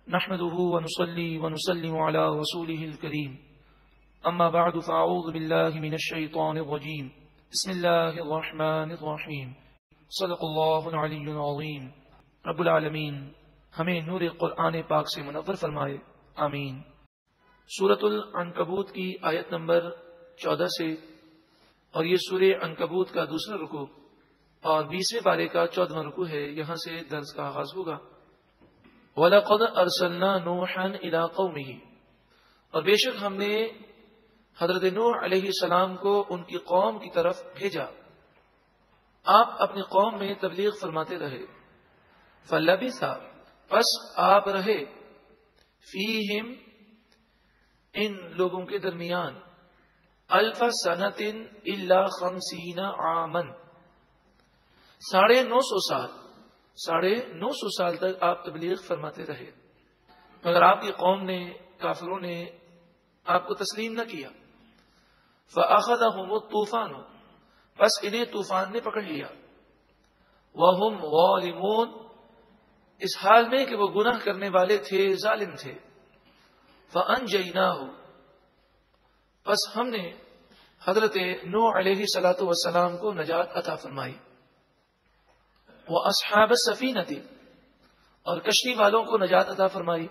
نحمده ونصلي ونسلم على رسوله الكريم اما بعد فاعوذ بالله من الشيطان الرجيم بسم الله الرحمن الرحيم صدق اللہ العلی العظیم. رب العالمین ہمیں نور قرآن پاک سے منور فرمائے، آمین. سورۃ العنکبوت کی آیت نمبر 14 سے، اور یہ سورہ عنکبوت کا دوسرا رکوع اور 20ویں پارے کا 14واں رکوع ہے. یہاں سے درس کا آغاز ہوگا. وَلَقَدْ أَرْسَلْنَا نُوحًا إِلَىٰ قَوْمِهِ، اور بے شک ہم نے حضرت نوح علیہ السلام کو ان کی قوم کی طرف بھیجا. آپ اپنی قوم میں تبلیغ فرماتے رہے. فَلَبِثَ، پس آپ رہے، فِيهِمْ، ان لوگوں کے درمیان، أَلْفَ سَنَةٍ إِلَّا 50 عَامًا، 950 سال تک آپ تبلیغ فرماتے رہے، مگر آپ کی قوم نے، کافروں نے آپ کو تسلیم نہ کیا. فَأَخَذَهُمُ الطُّوفَانُ، بس انہیں طوفان نے پکڑ لیا. وَهُمْ ظَالِمُونَ، اس حال میں کہ وہ گناہ کرنے والے تھے، ظالم تھے. فَأَنْجَيْنَاهُ، بس ہم نے حضرت نوح علیہ الصلوۃ والسلام کو نجات عطا فرمائی. وَأَصْحَابَ السَّفِينَةِ، اور کشتی والوں کو نجات عطا فرمائی.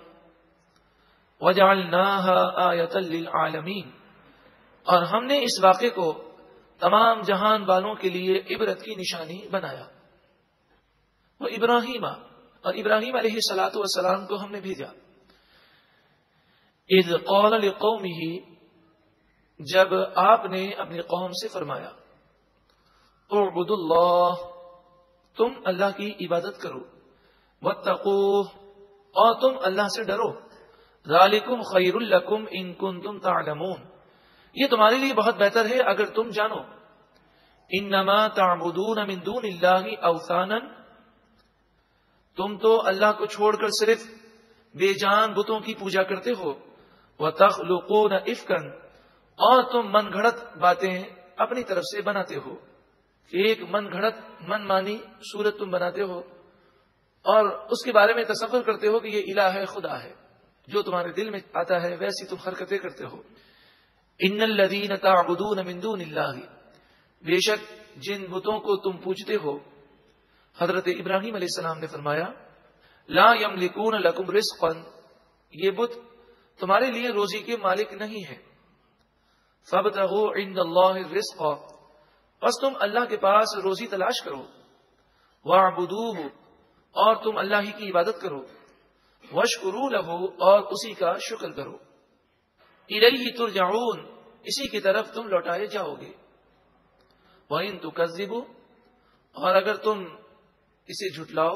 وَجَعَلْنَاهَا آیَةً لِلْعَالَمِينَ، اور ہم نے اس واقعے کو تمام جہان والوں کے لیے عبرت کی نشانی بنایا. وَإِبْرَاهِيمَ، اور ابراہیم علیہ الصلوۃ والسلام کو ہم نے بھیجا. اذ قال لقومه، جب آپ نے اپنی قوم سے فرمایا، اعبدوا اللہ، تم اللہ کی عبادت کرو. واتقوہ، اور تم اللہ سے ڈرو. ذالکم خیر لکم ان کنتم تعلمون، یہ تمہارے لیے بہت بہتر ہے اگر تم جانو. انما تعبدون من دون اللہ اوثانا، تم تو اللہ کو چھوڑ کر صرف بے جان بتوں کی پوجا کرتے ہو. وتخلقون افکا، اور تم من گھڑت باتیں اپنی طرف سے بناتے ہو. ایک من گھڑت من مانی صورت تم بناتے ہو اور اس کے بارے میں تصور کرتے ہو کہ یہ الہ ہے، خدا ہے. جو تمہارے دل میں آتا ہے ویسی تم حرکتیں کرتے ہو. ان الذین تعبدون من دون اللہ، بے شک جن بتوں کو تم پوجتے ہو، حضرت ابراہیم علیہ السلام نے فرمایا، لا یملکون لکم رزقا، یہ بت تمہارے لیے روزی کے مالک نہیں ہے. فابتغوا عند اللہ الرزق، بس تم اللہ کے پاس روزی تلاش کرو. واعبدوہ، اور تم اللہ ہی کی عبادت کرو. واشکروا لہ، اور اسی کا شکر کرو. الیہ ترجعون، اسی کی طرف تم لوٹائے جاؤ گے. وَإِن تُكَذِّبُوا، اور اگر تم اسے جھٹلاؤ،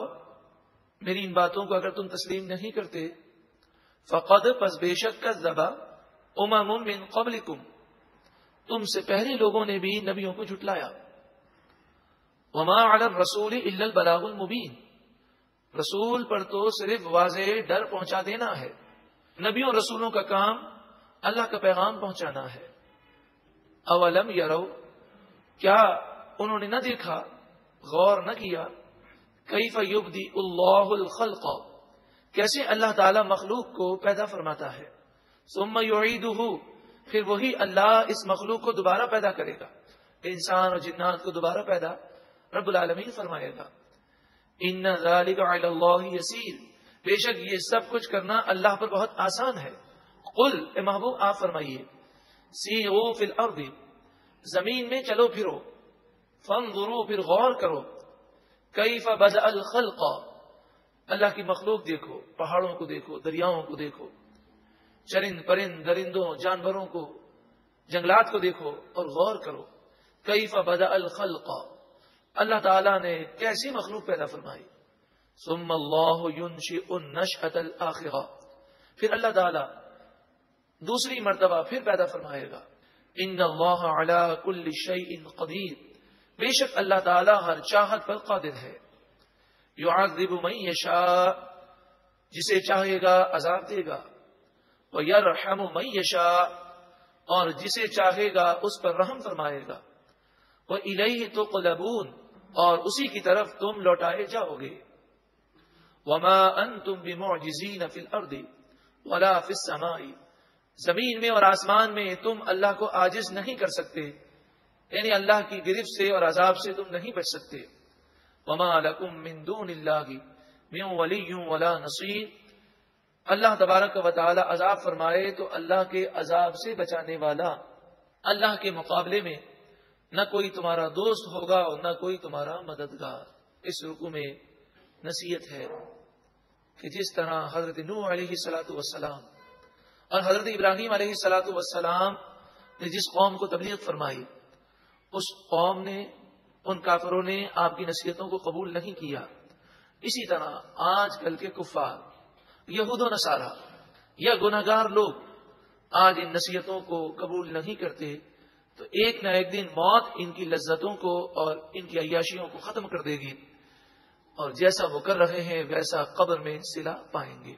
میری ان باتوں کو اگر تم تسلیم نہیں کرتے، فقد، پس بے شک کذب امم من قبلکم، تم سے پہلے لوگوں نے بھی نبیوں کو جھٹلایا. وما علی الرسول الا البلاغ المبین، رسول پر تو صرف واضح ڈر پہنچا دینا ہے. نبیوں رسولوں کا کام اللہ کا پیغام پہنچانا ہے. اولم یرو، کیا انہوں نے نہ دیکھا، غور نہ کیا، کیف یبدی اللہ الخلق، کیسے اللہ تعالی مخلوق کو پیدا فرماتا ہے. ثم یعیدہ، پھر وہی اللہ اس مخلوق کو دوبارہ پیدا کرے گا. انسان اور جنات کو دوبارہ پیدا رب العالمین فرمائے گا. ان ذلک علی اللہ یسیر، بے شک یہ سب کچھ کرنا اللہ پر بہت آسان ہے. قل، اے محبوب آپ فرمائیے، سیروا فی الارض، زمین میں چلو پھرو. فانظروا، پھر غور کرو. کیف بدأ الخلق، اللہ کی مخلوق دیکھو، پہاڑوں کو دیکھو، دریاؤں کو دیکھو، چرند پرند درندوں جانوروں کو، جنگلات کو دیکھو اور غور کرو. کیف بدأ الخلق، اللہ تعالیٰ نے کیسی مخلوق پیدا فرمائی. ثم اللہ ينشئ النشأة الآخرہ، پھر اللہ تعالیٰ دوسری مرتبہ پھر پیدا فرمائے گا. ان اللہ علی کل شیء قدیر، بے شک اللہ تعالیٰ ہر چاہت پر قادر ہے. یعذب من یشاء، جسے چاہے گا عذاب دے گا. وَيَرْحَمُ مَن يَشَاءُ، اور جسے چاہے گا اس پر رحم فرمائے گا. وَإِلَيْهِ تُقْلَبُونَ، اور اسی کی طرف تم لوٹائے جاؤ گے. وما انتم بمعجزین فی الارض ولا فی السماء، زمین میں اور آسمان میں تم اللہ کو عاجز نہیں کر سکتے، یعنی اللہ کی گرفت سے اور عذاب سے تم نہیں بچ سکتے۔ وما لکم من دون اللہ من ولی ولا نصیر، اللہ تبارک و تعالی عذاب فرمائے تو اللہ کے عذاب سے بچانے والا اللہ کے مقابلے میں نہ کوئی تمہارا دوست ہوگا اور نہ کوئی تمہارا مددگار۔ اس رکوع میں نصیحت ہے کہ جس طرح حضرت نوح علیہ الصلوۃ والسلام اور حضرت ابراہیم علیہ الصلوۃ والسلام نے جس قوم کو تبلیغ فرمائی، اس قوم نے، ان کافروں نے آپ کی نصیحتوں کو قبول نہیں کیا، اسی طرح آج کل کے کفار، یہود و نصارہ یا گناہگار لوگ آج ان نصیحتوں کو قبول نہیں کرتے، تو ایک نہ ایک دن موت ان کی لذتوں کو اور ان کی عیاشیوں کو ختم کر دے گی، اور جیسا وہ کر رہے ہیں ویسا قبر میں صلہ پائیں گے۔